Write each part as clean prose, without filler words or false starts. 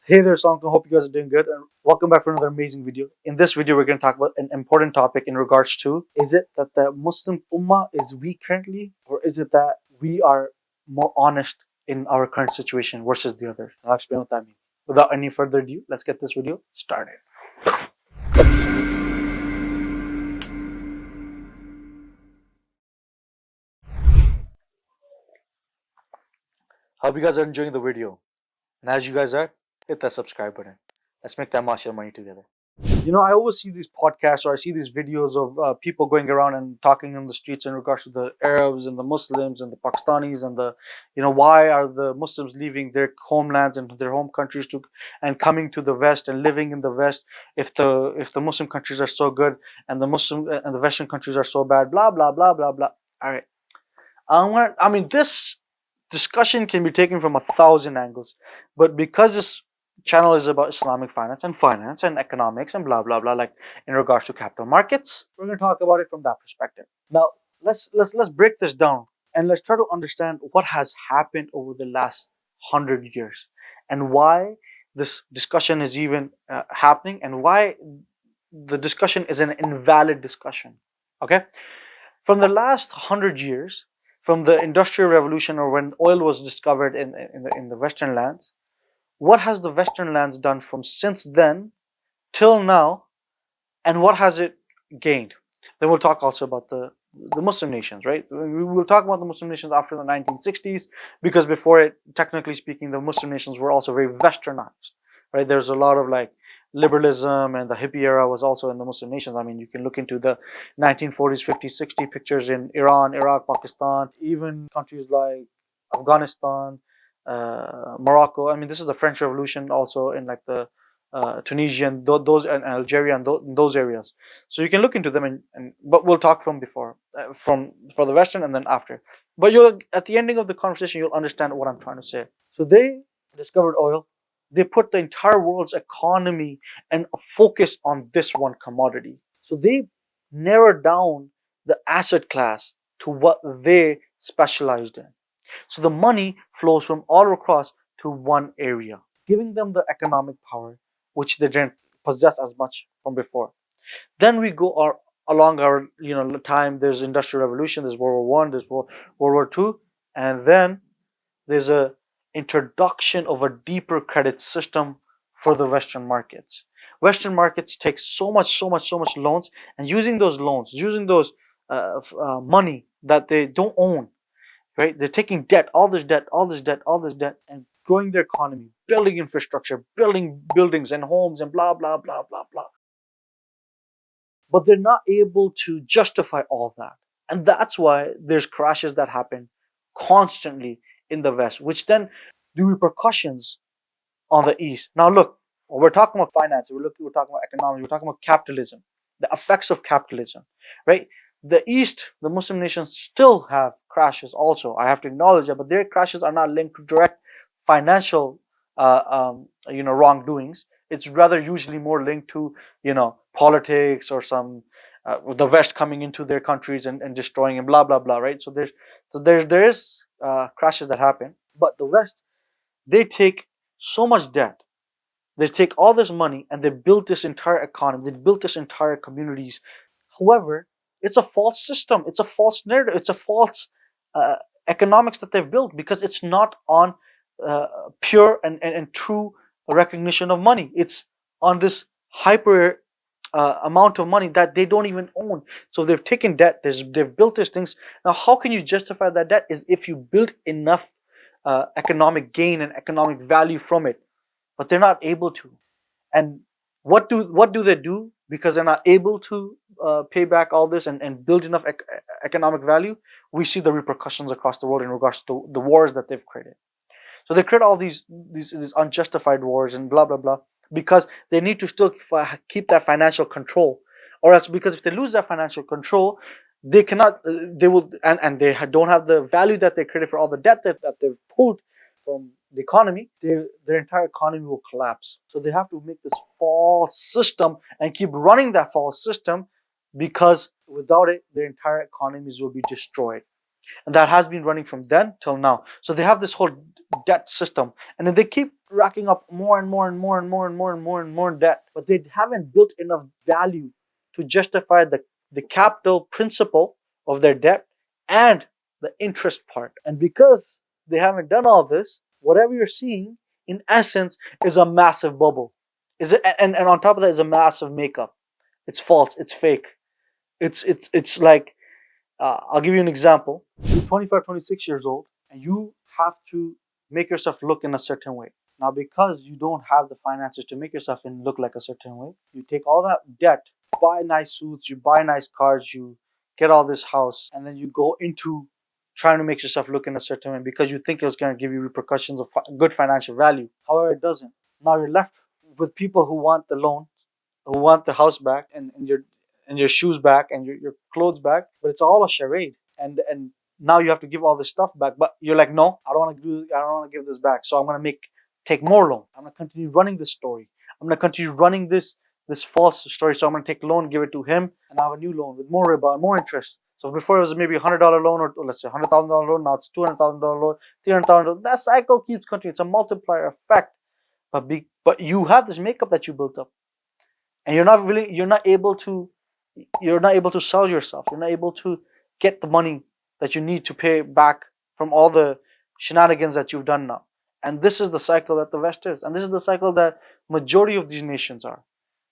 Hey there, Sanka. Hope you guys are doing good and welcome back for another amazing video. In this video, we're going to talk about an important topic in regards to, is it that the Muslim Ummah is weak currently, or is it that we are more honest in our current situation versus the others? I'll explain what that means. Without any further ado, let's get this video started. Hope you guys are enjoying the video. And as you guys are, hit that subscribe button. Let's make that Mashallah money together. I always see these podcasts or I see these videos of people going around and talking in the streets in regards to the Arabs and the Muslims and the Pakistanis and why are the Muslims leaving their homelands and their home countries to and coming to the West and living in the West if the Muslim countries are so good and the Western countries are so bad, blah blah blah blah blah. All right, this discussion can be taken from 1,000 angles, but because this channel is about Islamic finance and economics and blah blah blah, like in regards to capital markets, we're going to talk about it from that perspective. Now, let's break this down and let's try to understand what has happened over the last 100 years and why this discussion is even happening and why the discussion is an invalid discussion. Okay, from the last 100 years, from the Industrial Revolution or when oil was discovered in the Western lands, what has the Western lands done from since then till now, and what has it gained? Then we'll talk also about the Muslim nations, right? We will talk about the Muslim nations after the 1960s, because before it, technically speaking, the Muslim nations were also very westernized, right? There's a lot of like liberalism, and the hippie era was also in the Muslim nations. I mean, you can look into the 1940s, 50s, 60s pictures in Iran, Iraq, Pakistan, even countries like Afghanistan, Morocco. I mean, this is the French Revolution also in like the Tunisian, those and Algeria and those areas. So you can look into them, but we'll talk from before, from for the Western and then after. But you'll at the ending of the conversation you'll understand what I'm trying to say. So they discovered oil. They put the entire world's economy and a focus on this one commodity. So they narrowed down the asset class to what they specialized in. So the money flows from all across to one area, giving them the economic power which they didn't possess as much from before. Then we go along our time. There's Industrial Revolution, there's World War I, there's World War II, and then there's a introduction of a deeper credit system for the Western markets. Western markets take so much loans, and using those loans, using those money that they don't own, right? They're taking debt, all this debt, all this debt, all this debt, and growing their economy, building infrastructure, building buildings and homes, and blah blah blah blah blah. But they're not able to justify all that, and that's why there's crashes that happen constantly in the West, which then do repercussions on the East. Now, look, we're talking about finance, we're talking about economics, we're talking about capitalism, the effects of capitalism, right? The East, the Muslim nations still have crashes also. I have to acknowledge that, but their crashes are not linked to direct financial, wrongdoings. It's rather usually more linked to, politics or some the West coming into their countries and destroying and blah blah blah, right? So there is crashes that happen, but the West, they take so much debt, they take all this money, and they built this entire economy, they built this entire communities. However, it's a false system, it's a false narrative, it's a false uh, economics that they've built, because it's not on uh, pure and true recognition of money. It's on this hyper amount of money that they don't even own. So they've taken debt, they've built these things. Now, how can you justify that debt? Is if you build enough economic gain and economic value from it, but they're not able to. And what do they do? Because they're not able to pay back all this and build enough economic value, we see the repercussions across the world in regards to the wars that they've created. So they create all these unjustified wars and blah blah blah, because they need to still keep that financial control, or else, because if they lose that financial control, they cannot they will and they don't have the value that they created for all the debt that they've pulled from the economy. Their entire economy will collapse. So they have to make this false system and keep running that false system, because without it their entire economies will be destroyed. And that has been running from then till now. So they have this whole debt system, and then they keep racking up more and more and more and more and more and more and more debt, but they haven't built enough value to justify the capital principle of their debt and the interest part. And because they haven't done all this, whatever you're seeing in essence is a massive bubble. Is it, and on top of that is a massive makeup. It's false, it's fake. It's like, I'll give you an example. You're 25, 26 years old, and you have to make yourself look in a certain way. Now, because you don't have the finances to make yourself look like a certain way, you take all that debt, buy nice suits, you buy nice cars, you get all this house, and then you go into trying to make yourself look in a certain way because you think it's going to give you repercussions of good financial value. However, it doesn't. Now you're left with people who want the loan, who want the house back, and your shoes back, and your clothes back, but it's all a charade. And now you have to give all this stuff back, but you're like, no, I don't want to give this back, so I'm going to take more loan. I'm going to continue running this story. I'm going to continue running this false story. So I'm going to take loan, give it to him, and I have a new loan with more riba and more interest. So before it was maybe $100 loan, or let's say $100,000 loan, now it's $200,000 loan, $300,000. That cycle keeps continuing. It's a multiplier effect. But you have this makeup that you built up, and you're not able to sell yourself. You're not able to get the money that you need to pay back from all the shenanigans that you've done now. And this is the cycle that the West is, and this is the cycle that majority of these nations are.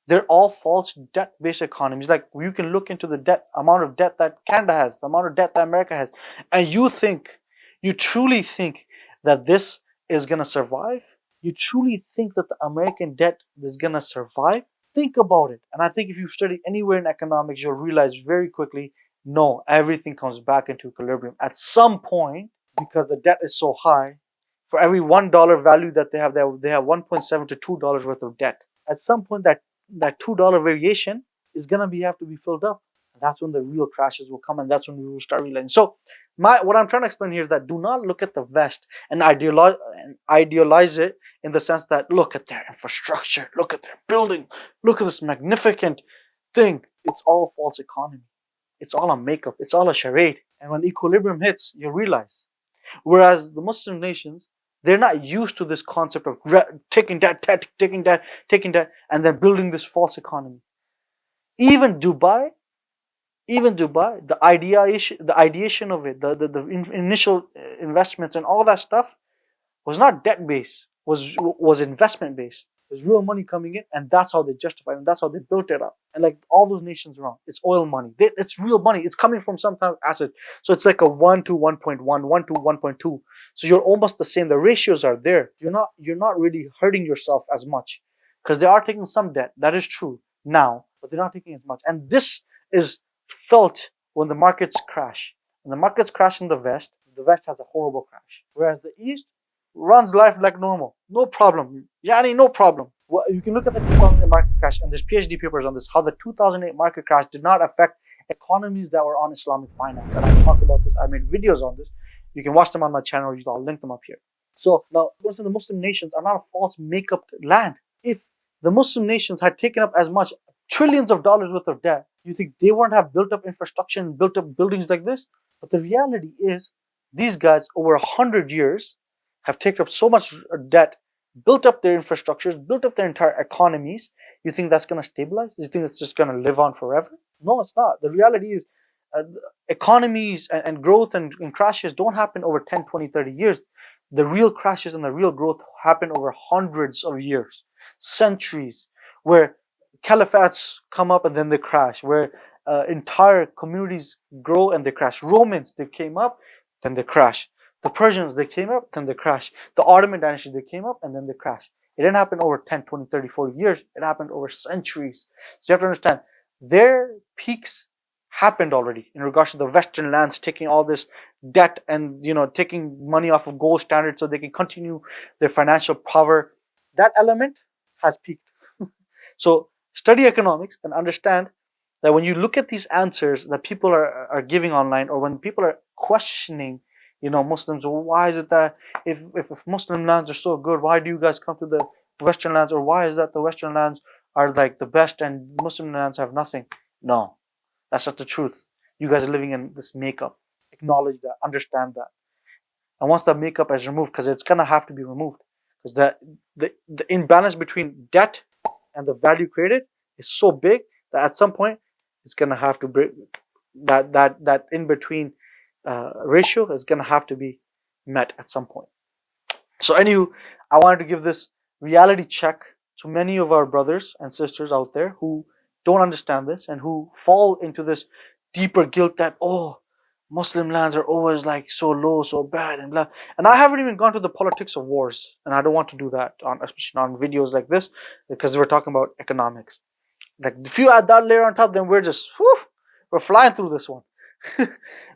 They're all false debt-based economies. Like, you can look into the amount of debt that Canada has, the amount of debt that America has, and you truly think that this is gonna survive? You truly think that the American debt is gonna survive? Think about it. And I think if you study anywhere in economics, you'll realize very quickly, no, everything comes back into equilibrium at some point, because the debt is so high. For every $1 value that they have 1.7 to $2 worth of debt. At some point, that $2 variation is gonna have to be filled up. And that's when the real crashes will come, and that's when we will start realizing. So, what I'm trying to explain here is that do not look at the West and idealize it in the sense that, look at their infrastructure, look at their building, look at this magnificent thing. It's all false economy. It's all a makeup. It's all a charade. And when equilibrium hits, you realize. Whereas the Muslim nations, they're not used to this concept of taking debt, taking debt, and then building this false economy. Even Dubai, the ideation of it, the initial investments and all that stuff was not debt based, was investment based. There's real money coming in, and that's how they justified it, and that's how they built it up. And like all those nations around, it's oil money. It's real money. It's coming from some type of asset. So it's like a 1 to 1.1, 1 to 1.2. So you're almost the same. The ratios are there. You're not really hurting yourself as much, because they are taking some debt. That is true now, but they're not taking as much. And this is felt when the markets crash. When the markets crash in the West has a horrible crash. Whereas the East runs life like normal. No problem. Yani, no problem. Well, you can look at the 2008 market crash, and there's PhD papers on this, how the 2008 market crash did not affect economies that were on Islamic finance. And I talk about this. I made videos on this. You can watch them on my channel. I'll link them up here. So now, the Muslim nations are not a false makeup land. If the Muslim nations had taken up as much trillions of dollars worth of debt, you think they wouldn't have built up infrastructure and built up buildings like this? But the reality is, these guys over 100 years have taken up so much debt, built up their infrastructures, built up their entire economies. You think that's going to stabilize? You think it's just going to live on forever? No, it's not. The reality is, economies and growth and crashes don't happen over 10, 20, 30 years. The real crashes and the real growth happen over hundreds of years, centuries, where caliphates come up and then they crash, where entire communities grow and they crash. Romans, they came up, then they crash. The Persians, they came up, then they crash. The Ottoman dynasty, they came up, and then they crash. It didn't happen over 10, 20, 30, 40 years. It happened over centuries. So you have to understand, their peaks happened already in regards to the Western lands taking all this debt and taking money off of gold standard so they can continue their financial power. That element has peaked. So study economics and understand that when you look at these answers that people are giving online, or when people are questioning Muslims, why is it that if Muslim lands are so good, why do you guys come to the Western lands? Or why is that the Western lands are like the best and Muslim lands have nothing? No, that's not the truth. You guys are living in this makeup. acknowledge that, understand that. And once the makeup is removed, because it's gonna have to be removed, because the imbalance between debt and the value created is so big that at some point it's gonna have to break. That in between ratio is gonna have to be met at some point. So anywho, I wanted to give this reality check to many of our brothers and sisters out there who don't understand this and who fall into this deeper guilt that, oh, Muslim lands are always like so low, so bad, and blah. And I haven't even gone to the politics of wars, and I don't want to do that on, especially on videos like this, because we're talking about economics. Like if you add that layer on top, then we're just we're flying through this one.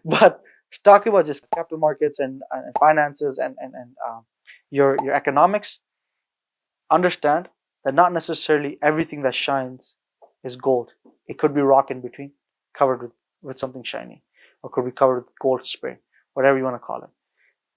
But talking about just capital markets and finances and your economics, understand that not necessarily everything that shines is gold. It could be rock in between, covered with something shiny, or could be covered with gold spray, whatever you want to call it.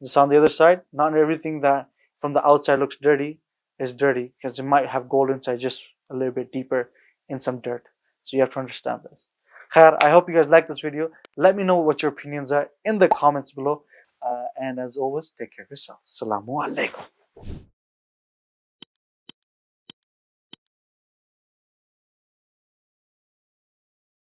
Just on the other side, not everything that from the outside looks dirty is dirty, because it might have gold inside, just a little bit deeper in some dirt. So you have to understand this. Khair, I hope you guys like this video. Let me know what your opinions are in the comments below. And as always, take care of yourself. Assalamu alaikum.